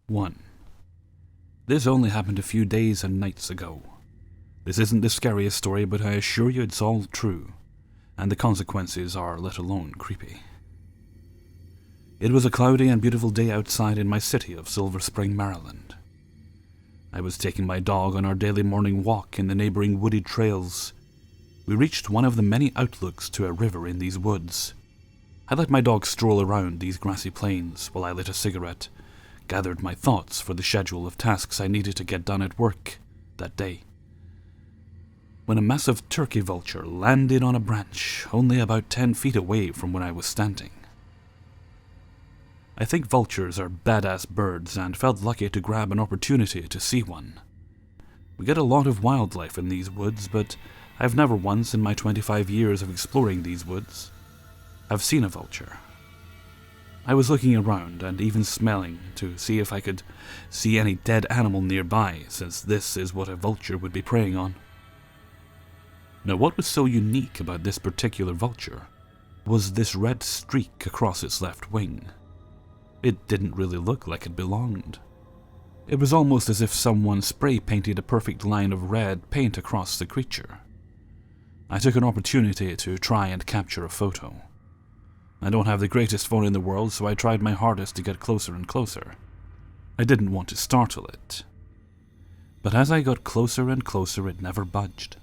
1. This only happened a few days and nights ago. This isn't the scariest story, but I assure you it's all true, and the consequences are let alone creepy. It was a cloudy and beautiful day outside in my city of Silver Spring, Maryland. I was taking my dog on our daily morning walk in the neighboring wooded trails. We reached one of the many outlooks to a river in these woods. I let my dog stroll around these grassy plains while I lit a cigarette, gathered my thoughts for the schedule of tasks I needed to get done at work that day, when a massive turkey vulture landed on a branch only about 10 feet away from where I was standing. I think vultures are badass birds and felt lucky to grab an opportunity to see one. We get a lot of wildlife in these woods, but I've never once in my 25 years of exploring these woods have seen a vulture. I was looking around and even smelling to see if I could see any dead animal nearby, since this is what a vulture would be preying on. Now, what was so unique about this particular vulture was this red streak across its left wing. It didn't really look like it belonged. It was almost as if someone spray-painted a perfect line of red paint across the creature. I took an opportunity to try and capture a photo. I don't have the greatest phone in the world, so I tried my hardest to get closer and closer. I didn't want to startle it. But as I got closer and closer, it never budged.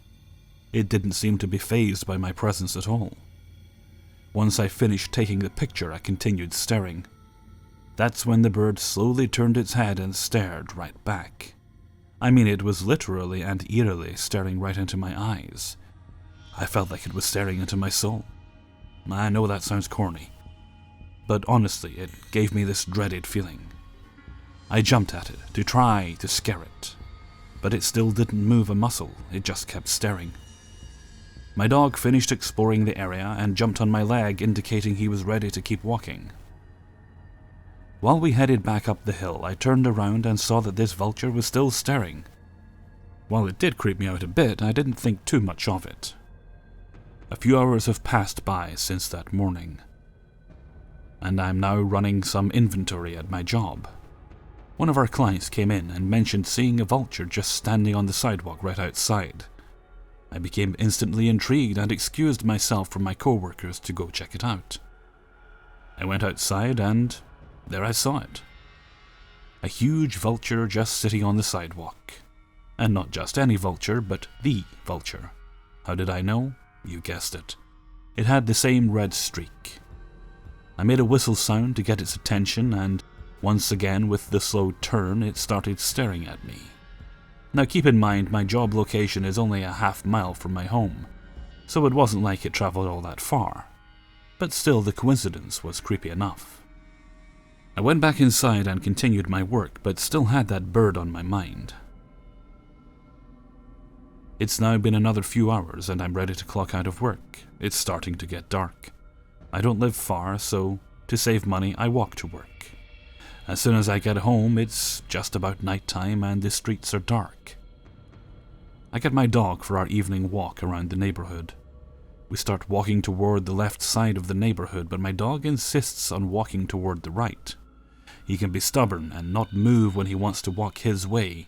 It didn't seem to be fazed by my presence at all. Once I finished taking the picture, I continued staring. That's when the bird slowly turned its head and stared right back. I mean, it was literally and eerily staring right into my eyes. I felt like it was staring into my soul. I know that sounds corny, but honestly, it gave me this dreaded feeling. I jumped at it to try to scare it, but it still didn't move a muscle, it just kept staring. My dog finished exploring the area and jumped on my leg, indicating he was ready to keep walking. While we headed back up the hill, I turned around and saw that this vulture was still staring. While it did creep me out a bit, I didn't think too much of it. A few hours have passed by since that morning, and I'm now running some inventory at my job. One of our clients came in and mentioned seeing a vulture just standing on the sidewalk right outside. I became instantly intrigued and excused myself from my co-workers to go check it out. I went outside and there I saw it. A huge vulture just sitting on the sidewalk. And not just any vulture, but the vulture. How did I know? You guessed it. It had the same red streak. I made a whistle sound to get its attention, and once again with the slow turn, it started staring at me. Now keep in mind, my job location is only a half-mile from my home, so it wasn't like it traveled all that far. But still, the coincidence was creepy enough. I went back inside and continued my work, but still had that bird on my mind. It's now been another few hours and I'm ready to clock out of work. It's starting to get dark. I don't live far, so to save money, I walk to work. As soon as I get home, it's just about nighttime and the streets are dark. I get my dog for our evening walk around the neighborhood. We start walking toward the left side of the neighborhood, but my dog insists on walking toward the right. He can be stubborn and not move when he wants to walk his way,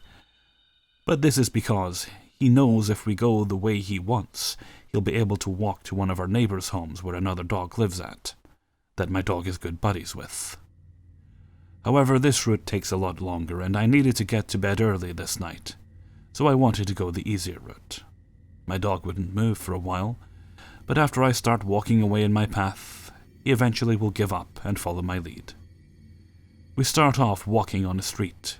but this is because he knows if we go the way he wants, he'll be able to walk to one of our neighbors' homes where another dog lives at, that my dog is good buddies with. However, this route takes a lot longer, and I needed to get to bed early this night, so I wanted to go the easier route. My dog wouldn't move for a while, but after I start walking away in my path, he eventually will give up and follow my lead. We start off walking on a street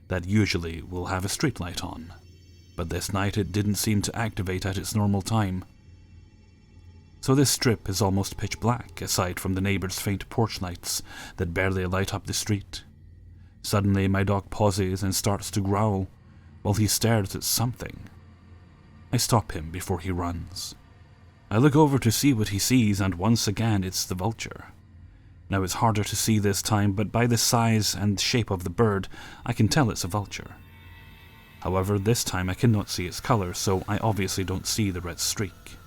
that usually will have a streetlight on, but this night it didn't seem to activate at its normal time. So this strip is almost pitch black, aside from the neighbor's faint porch lights that barely light up the street. Suddenly my dog pauses and starts to growl, while he stares at something. I stop him before he runs. I look over to see what he sees, and once again it's the vulture. Now it's harder to see this time, but by the size and shape of the bird, I can tell it's a vulture. However, this time I cannot see its color, so I obviously don't see the red streak.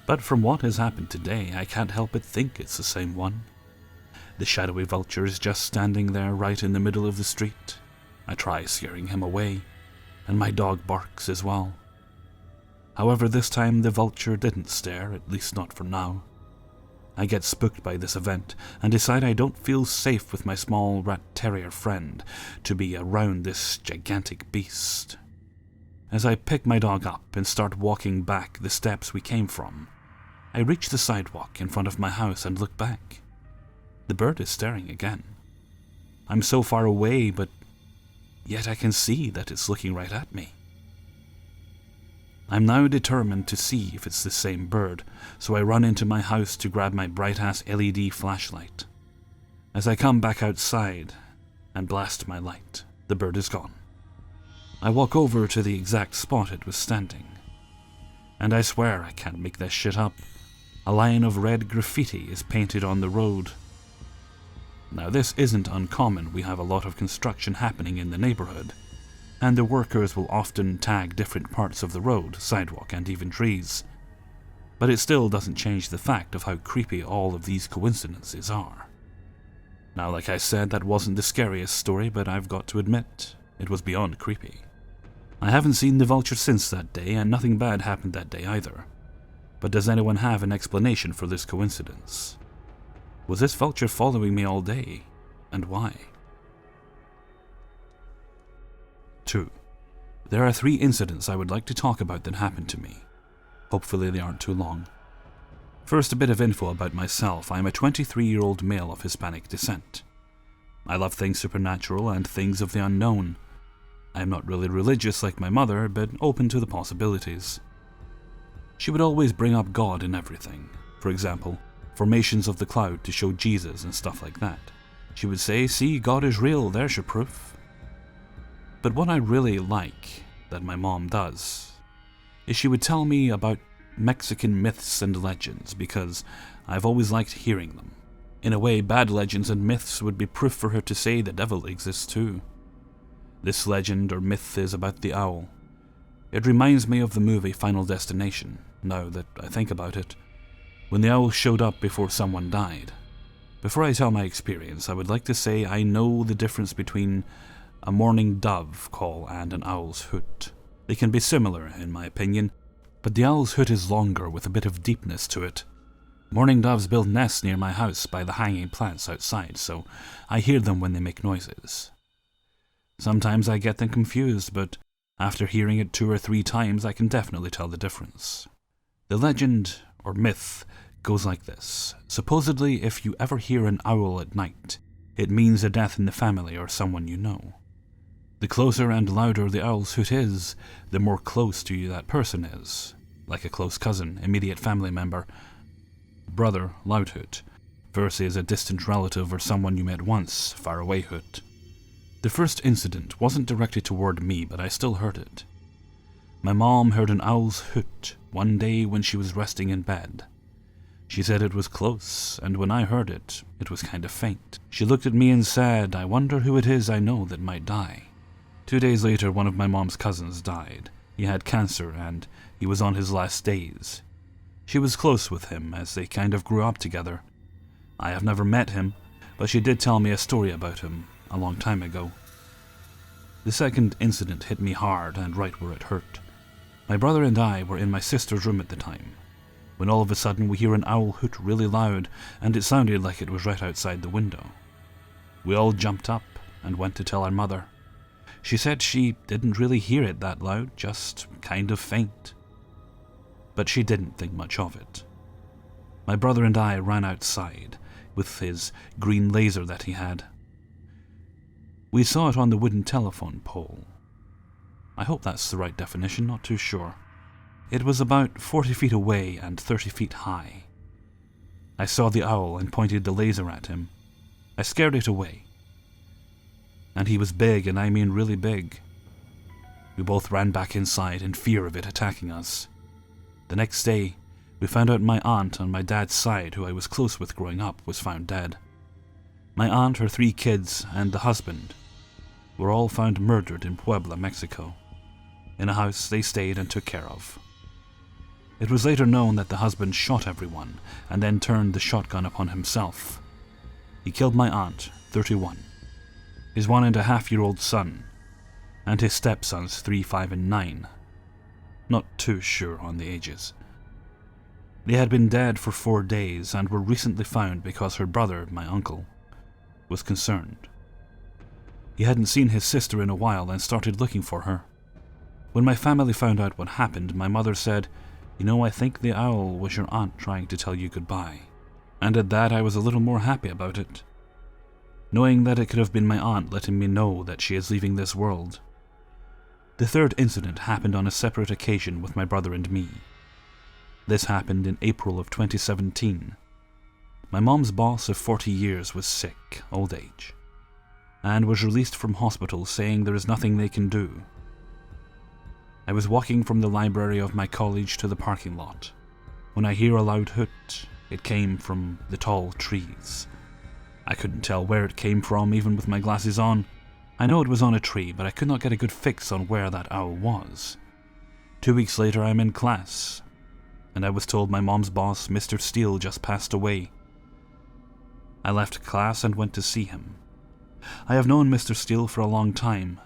But from what has happened today, I can't help but think it's the same one. The shadowy vulture is just standing there right in the middle of the street. I try scaring him away, and my dog barks as well. However, this time the vulture didn't stare, at least not for now. I get spooked by this event and decide I don't feel safe with my small rat terrier friend to be around this gigantic beast. As I pick my dog up and start walking back the steps we came from, I reach the sidewalk in front of my house and look back. The bird is staring again. I'm so far away, but yet I can see that it's looking right at me. I'm now determined to see if it's the same bird, so I run into my house to grab my bright-ass LED flashlight. As I come back outside and blast my light, the bird is gone. I walk over to the exact spot it was standing, and I swear I can't make this shit up. A line of red graffiti is painted on the road. Now this isn't uncommon. We have a lot of construction happening in the neighborhood, and the workers will often tag different parts of the road, sidewalk, and even trees. But it still doesn't change the fact of how creepy all of these coincidences are. Now, like I said, that wasn't the scariest story, but I've got to admit, it was beyond creepy. I haven't seen the vulture since that day, and nothing bad happened that day either. But does anyone have an explanation for this coincidence? Was this vulture following me all day, and why? 2. There are 3 incidents I would like to talk about that happened to me. Hopefully they aren't too long. First, a bit of info about myself. I am a 23-year-old male of Hispanic descent. I love things supernatural and things of the unknown. I am not really religious like my mother, but open to the possibilities. She would always bring up God in everything. For example, formations of the cloud to show Jesus and stuff like that. She would say, "See, God is real, there's your proof." But what I really like that my mom does is she would tell me about Mexican myths and legends, because I've always liked hearing them. In a way, bad legends and myths would be proof for her to say the devil exists too. This legend or myth is about the owl. It reminds me of the movie Final Destination, now that I think about it, when the owl showed up before someone died. Before I tell my experience, I would like to say I know the difference between a mourning dove call and an owl's hoot. They can be similar, in my opinion, but the owl's hoot is longer with a bit of deepness to it. Mourning doves build nests near my house by the hanging plants outside, so I hear them when they make noises. Sometimes I get them confused, but after hearing it 2 or 3 times, I can definitely tell the difference. The legend, or myth, goes like this. Supposedly, if you ever hear an owl at night, it means a death in the family or someone you know. The closer and louder the owl's hoot is, the more close to you that person is. Like a close cousin, immediate family member, brother, loud hoot, versus a distant relative or someone you met once, far away hoot. The first incident wasn't directed toward me, but I still heard it. My mom heard an owl's hoot one day when she was resting in bed. She said it was close, and when I heard it, it was kind of faint. She looked at me and said, "I wonder who it is I know that might die." 2 days later, one of my mom's cousins died. He had cancer, and he was on his last days. She was close with him, as they kind of grew up together. I have never met him, but she did tell me a story about him a long time ago. The second incident hit me hard and right where it hurt. My brother and I were in my sister's room at the time, when all of a sudden we hear an owl hoot really loud, and it sounded like it was right outside the window. We all jumped up and went to tell our mother. She said she didn't really hear it that loud, just kind of faint. But she didn't think much of it. My brother and I ran outside with his green laser that he had. We saw it on the wooden telephone pole. I hope that's the right definition, not too sure. It was about 40 feet away and 30 feet high. I saw the owl and pointed the laser at him. I scared it away. And he was big, and I mean really big. We both ran back inside in fear of it attacking us. The next day, we found out my aunt on my dad's side, who I was close with growing up, was found dead. My aunt, her 3 kids, and the husband were all found murdered in Puebla, Mexico, in a house they stayed and took care of. It was later known that the husband shot everyone and then turned the shotgun upon himself. He killed my aunt, 31, his 1.5-year-old son, and his stepsons, 3, 5, and 9. Not too sure on the ages. They had been dead for 4 days and were recently found because her brother, my uncle, was concerned. He hadn't seen his sister in a while and started looking for her. When my family found out what happened, my mother said, I think the owl was your aunt trying to tell you goodbye. And at that I was a little more happy about it, knowing that it could have been my aunt letting me know that she is leaving this world. The third incident happened on a separate occasion with my brother and me. This happened in April of 2017. My mom's boss of 40 years was sick, old age, and was released from hospital saying there is nothing they can do. I was walking from the library of my college to the parking lot when I hear a loud hoot. It came from the tall trees. I couldn't tell where it came from even with my glasses on. I know it was on a tree, but I could not get a good fix on where that owl was. 2 weeks later I'm in class, and I was told my mom's boss, Mr. Steele, just passed away. I left class and went to see him. I have known Mr. Steele for a long time,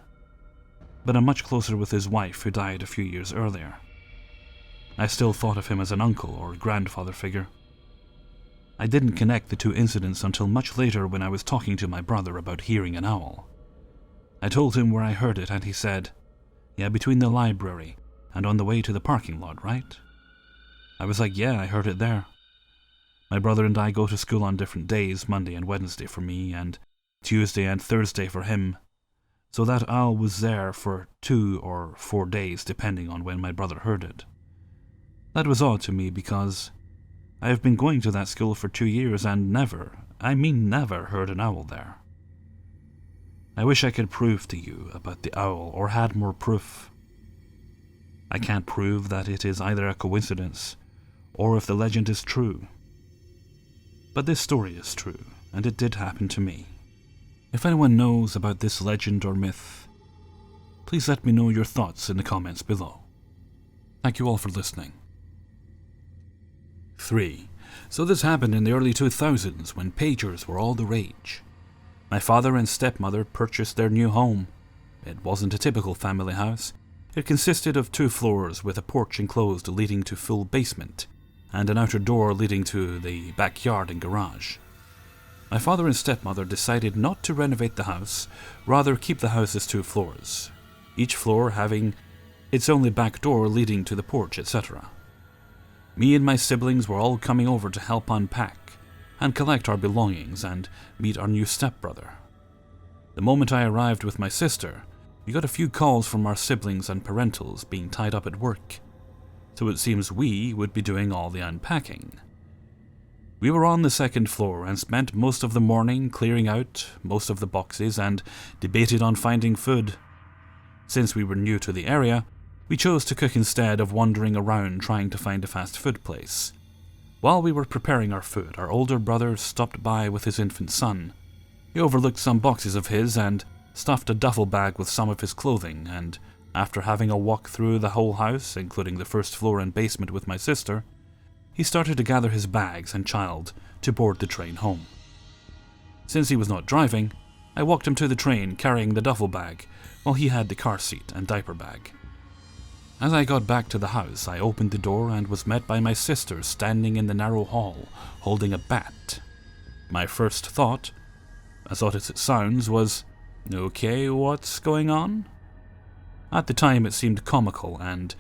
but I'm much closer with his wife, who died a few years earlier. I still thought of him as an uncle or grandfather figure. I didn't connect the two incidents until much later when I was talking to my brother about hearing an owl. I told him where I heard it and he said, "Yeah, between the library and on the way to the parking lot, right?" I was like, "Yeah, I heard it there." My brother and I go to school on different days, Monday and Wednesday for me, and Tuesday and Thursday for him. So that owl was there for 2 or 4 days, depending on when my brother heard it. That was odd to me because I have been going to that school for 2 years and never heard an owl there. I wish I could prove to you about the owl or had more proof. I can't prove that it is either a coincidence or if the legend is true. But this story is true, and it did happen to me. If anyone knows about this legend or myth, please let me know your thoughts in the comments below. Thank you all for listening. 3. So this happened in the early 2000s when pagers were all the rage. My father and stepmother purchased their new home. It wasn't a typical family house. It consisted of 2 floors with a porch enclosed leading to full basement, and an outer door leading to the backyard and garage. My father and stepmother decided not to renovate the house, rather keep the house as 2 floors, each floor having its only back door leading to the porch, etc. Me and my siblings were all coming over to help unpack and collect our belongings and meet our new stepbrother. The moment I arrived with my sister, we got a few calls from our siblings and parentals being tied up at work, so it seems we would be doing all the unpacking. We were on the 2nd floor and spent most of the morning clearing out most of the boxes and debated on finding food. Since we were new to the area, we chose to cook instead of wandering around trying to find a fast food place. While we were preparing our food, our older brother stopped by with his infant son. He overlooked some boxes of his and stuffed a duffel bag with some of his clothing, and after having a walk through the whole house, including the 1st floor and basement with my sister, he started to gather his bags and child to board the train home. Since he was not driving, I walked him to the train carrying the duffel bag while he had the car seat and diaper bag. As I got back to the house, I opened the door and was met by my sister standing in the narrow hall, holding a bat. My first thought, as odd as it sounds, was, "Okay, what's going on?" At the time it seemed comical, and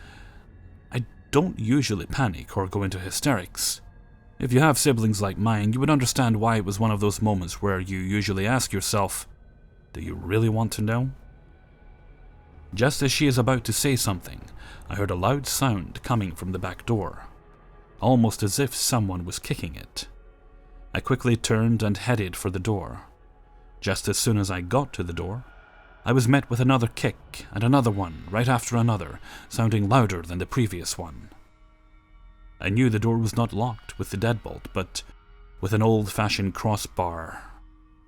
I don't usually panic or go into hysterics. If you have siblings like mine, you would understand why it was one of those moments where you usually ask yourself, do you really want to know? Just as she is about to say something, I heard a loud sound coming from the back door, almost as if someone was kicking it. I quickly turned and headed for the door. Just as soon as I got to the door, I was met with another kick and another one right after another, sounding louder than the previous one. I knew the door was not locked with the deadbolt, but with an old-fashioned crossbar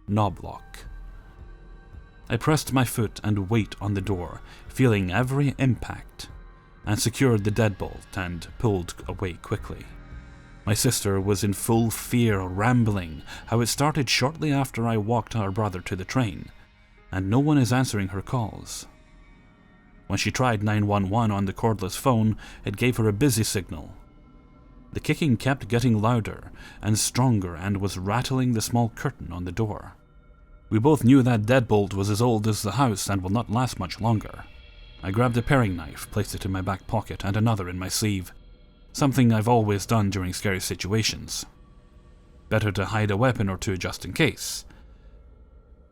knob lock. I pressed my foot and weight on the door, feeling every impact, and secured the deadbolt and pulled away quickly. My sister was in full fear, rambling how it started shortly after I walked our brother to the train, and no one is answering her calls. When she tried 911 on the cordless phone, it gave her a busy signal. The kicking kept getting louder and stronger and was rattling the small curtain on the door. We both knew that deadbolt was as old as the house and will not last much longer. I grabbed a paring knife, placed it in my back pocket, and another in my sleeve. Something I've always done during scary situations. Better to hide a weapon or two just in case.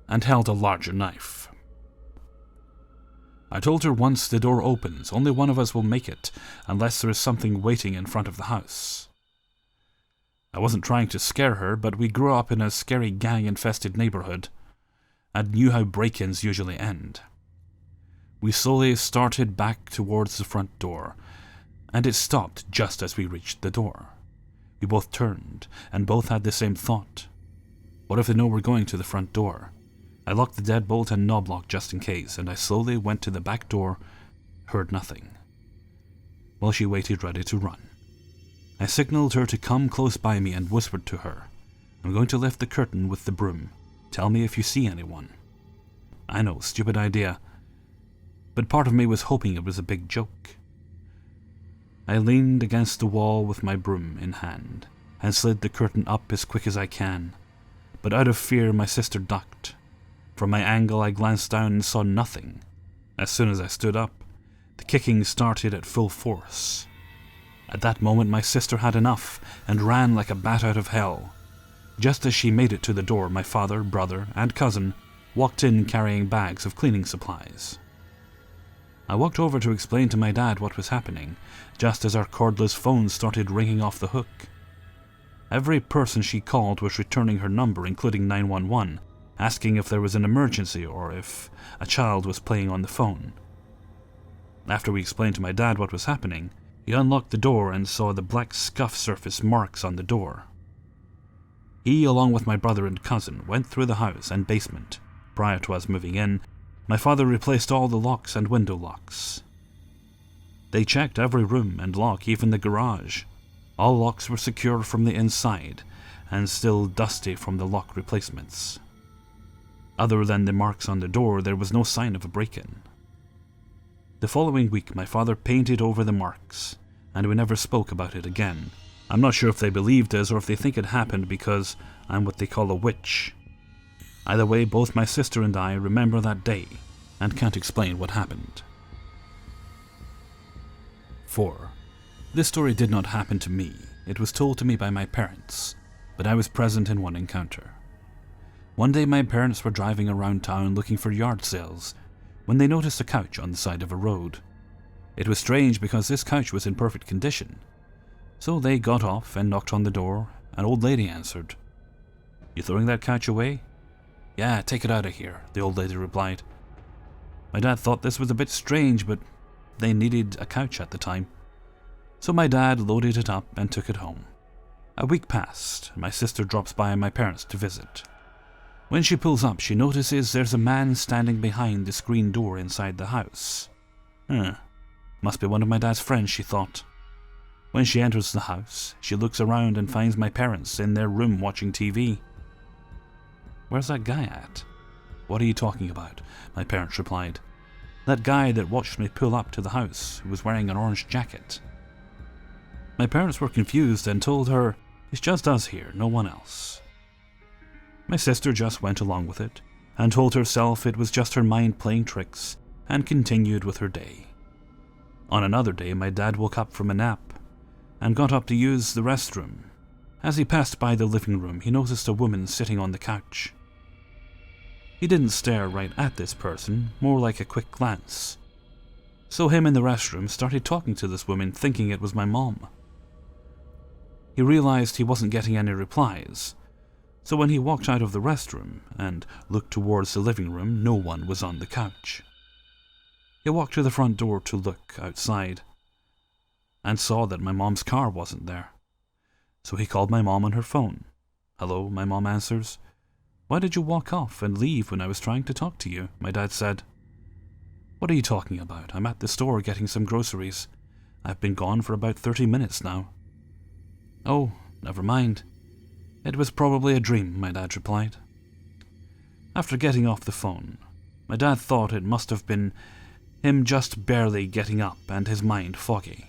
And held a larger knife. I told her once the door opens, only one of us will make it, unless there is something waiting in front of the house. I wasn't trying to scare her, but we grew up in a scary gang-infested neighborhood, and knew how break-ins usually end. We slowly started back towards the front door, and it stopped just as we reached the door. We both turned, and both had the same thought. What if they know we're going to the front door? I locked the deadbolt and knob lock just in case, and I slowly went to the back door, heard nothing. While she waited ready to run. I signaled her to come close by me and whispered to her, "I'm going to lift the curtain with the broom. Tell me if you see anyone." I know, stupid idea, but part of me was hoping it was a big joke. I leaned against the wall with my broom in hand, and slid the curtain up as quick as I can, but out of fear my sister ducked. From my angle I glanced down and saw nothing. As soon as I stood up, the kicking started at full force. At that moment my sister had enough, and ran like a bat out of hell. Just as she made it to the door, my father, brother, and cousin walked in carrying bags of cleaning supplies. I walked over to explain to my dad what was happening, just as our cordless phone started ringing off the hook. Every person she called was returning her number, including 911, asking if there was an emergency or if a child was playing on the phone. After we explained to my dad what was happening, he unlocked the door and saw the black scuff surface marks on the door. He, along with my brother and cousin, went through the house and basement. Prior to us moving in, my father replaced all the locks and window locks. They checked every room and lock, even the garage. All locks were secure from the inside, and still dusty from the lock replacements. Other than the marks on the door, there was no sign of a break-in. The following week, my father painted over the marks, and we never spoke about it again. I'm not sure if they believed us or if they think it happened because I'm what they call a witch. Either way, both my sister and I remember that day, and can't explain what happened. 4. This story did not happen to me. It was told to me by my parents, but I was present in one encounter. One day my parents were driving around town looking for yard sales when they noticed a couch on the side of a road. It was strange because this couch was in perfect condition. So they got off and knocked on the door. An old lady answered. "You throwing that couch away?" "Yeah, take it out of here," the old lady replied. My dad thought this was a bit strange, but they needed a couch at the time. So my dad loaded it up and took it home. A week passed, and my sister drops by my parents to visit. When she pulls up, she notices there's a man standing behind the screen door inside the house. Must be one of my dad's friends, she thought. When she enters the house, she looks around and finds my parents in their room watching TV. "Where's that guy at?" "What are you talking about?" my parents replied. "That guy that watched me pull up to the house, who was wearing an orange jacket." My parents were confused and told her, "It's just us here, no one else." My sister just went along with it, and told herself it was just her mind playing tricks, and continued with her day. On another day, my dad woke up from a nap, and got up to use the restroom. As he passed by the living room, he noticed a woman sitting on the couch. He didn't stare right at this person, more like a quick glance. So him in the restroom started talking to this woman, thinking it was my mom. He realized he wasn't getting any replies, so when he walked out of the restroom and looked towards the living room, no one was on the couch. He walked to the front door to look outside, and saw that my mom's car wasn't there. So he called my mom on her phone. "Hello," my mom answers. "Why did you walk off and leave when I was trying to talk to you?" my dad said. "What are you talking about? I'm at the store getting some groceries. I've been gone for about 30 minutes now." "Oh, never mind. It was probably a dream," my dad replied. After getting off the phone, my dad thought it must have been him just barely getting up and his mind foggy.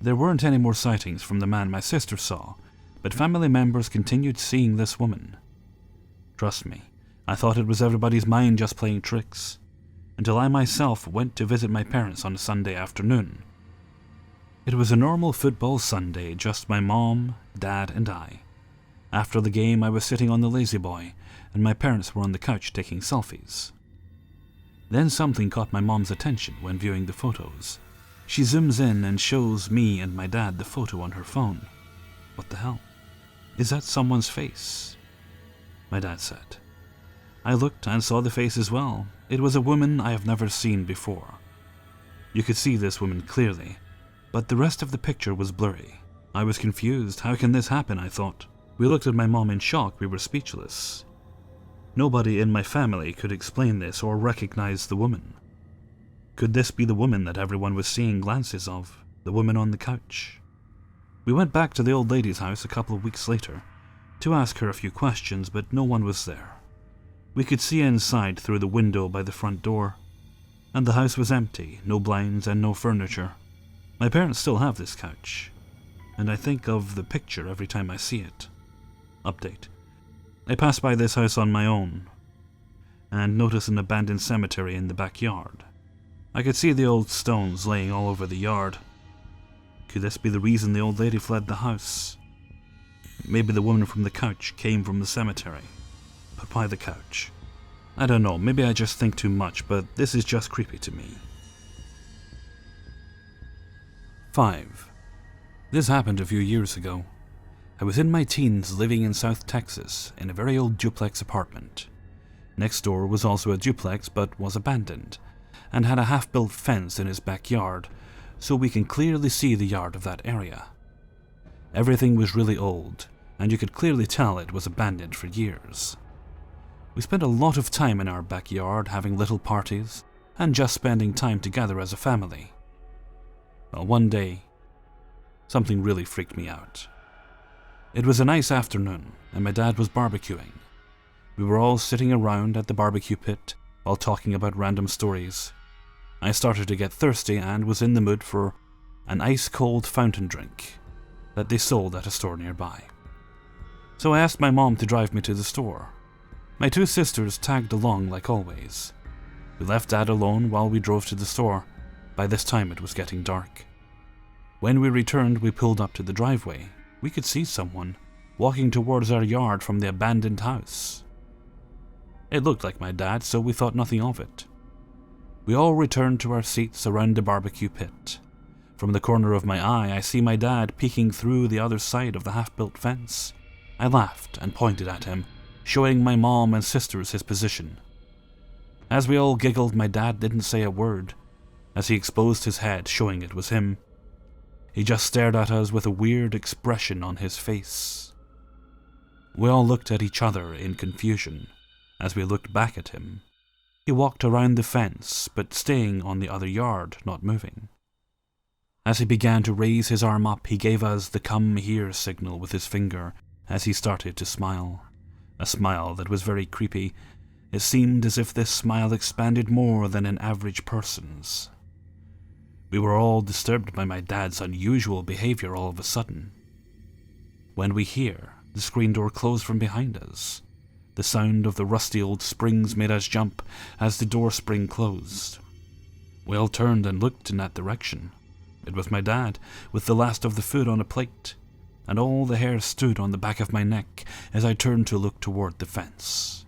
There weren't any more sightings from the man my sister saw, but family members continued seeing this woman. Trust me, I thought it was everybody's mind just playing tricks, until I myself went to visit my parents on a Sunday afternoon. It was a normal football Sunday, just my mom, dad, and I. After the game, I was sitting on the lazy boy, and my parents were on the couch taking selfies. Then something caught my mom's attention when viewing the photos. She zooms in and shows me and my dad the photo on her phone. "What the hell? Is that someone's face?" my dad said. I looked and saw the face as well. It was a woman I have never seen before. You could see this woman clearly, but the rest of the picture was blurry. I was confused. How can this happen, I thought. We looked at my mom in shock. We were speechless. Nobody in my family could explain this or recognize the woman. Could this be the woman that everyone was seeing glances of? The woman on the couch? We went back to the old lady's house a couple of weeks later to ask her a few questions, but no one was there. We could see inside through the window by the front door, and the house was empty, no blinds and no furniture. My parents still have this couch, and I think of the picture every time I see it. Update. I passed by this house on my own, and noticed an abandoned cemetery in the backyard. I could see the old stones laying all over the yard. Could this be the reason the old lady fled the house? Maybe the woman from the couch came from the cemetery. But why the couch? I don't know, maybe I just think too much, but this is just creepy to me. 5. This happened a few years ago. I was in my teens living in South Texas in a very old duplex apartment. Next door was also a duplex but was abandoned, and had a half-built fence in its backyard, so we can clearly see the yard of that area. Everything was really old, and you could clearly tell it was abandoned for years. We spent a lot of time in our backyard having little parties, and just spending time together as a family. Well, one day, something really freaked me out. It was a nice afternoon, and my dad was barbecuing. We were all sitting around at the barbecue pit, while talking about random stories. I started to get thirsty and was in the mood for an ice-cold fountain drink that they sold at a store nearby. So I asked my mom to drive me to the store. My two sisters tagged along like always. We left Dad alone while we drove to the store. By this time it was getting dark. When we returned, we pulled up to the driveway. We could see someone walking towards our yard from the abandoned house. It looked like my dad, so we thought nothing of it. We all returned to our seats around the barbecue pit. From the corner of my eye, I see my dad peeking through the other side of the half-built fence. I laughed and pointed at him, showing my mom and sisters his position. As we all giggled, my dad didn't say a word, as he exposed his head, showing it was him. He just stared at us with a weird expression on his face. We all looked at each other in confusion as we looked back at him. He walked around the fence, but staying on the other yard, not moving. As he began to raise his arm up, he gave us the "come here" signal with his finger as he started to smile. A smile that was very creepy. It seemed as if this smile expanded more than an average person's. We were all disturbed by my dad's unusual behavior all of a sudden. When we hear the screen door close from behind us, the sound of the rusty old springs made us jump as the door spring closed. We all turned and looked in that direction. It was my dad, with the last of the food on a plate, and all the hair stood on the back of my neck as I turned to look toward the fence.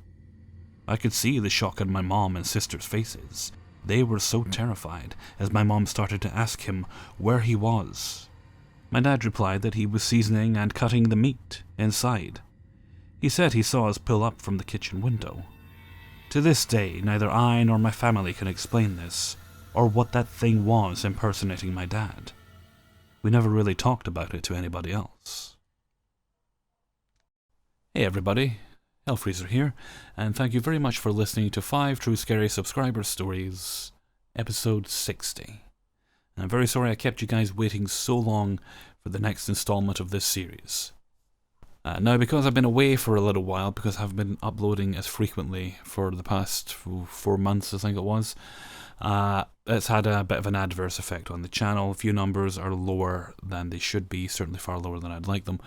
I could see the shock on my mom and sister's faces. They were so terrified as my mom started to ask him where he was. My dad replied that he was seasoning and cutting the meat inside. He said he saw us pull up from the kitchen window. To this day, neither I nor my family can explain this, or what that thing was impersonating my dad. We never really talked about it to anybody else. Hey everybody, Hellfreezer here, and thank you very much for listening to 5 True Scary Subscriber Stories, episode 60. I'm very sorry I kept you guys waiting so long for the next installment of this series. Now, because I've been away for a little while, because I've been uploading as frequently for the past 4 months, I think it was, it's had a bit of an adverse effect on the channel. View numbers are lower than they should be, certainly far lower than I'd like them.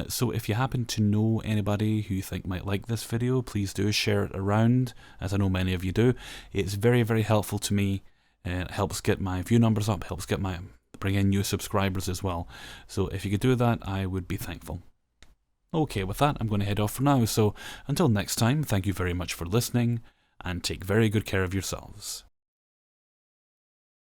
So if you happen to know anybody who you think might like this video, please do share it around, as I know many of you do. It's very, very helpful to me. It helps get my view numbers up, helps bring in new subscribers as well. So if you could do that, I would be thankful. Okay, with that, I'm going to head off for now. So until next time, thank you very much for listening, and take very good care of yourselves.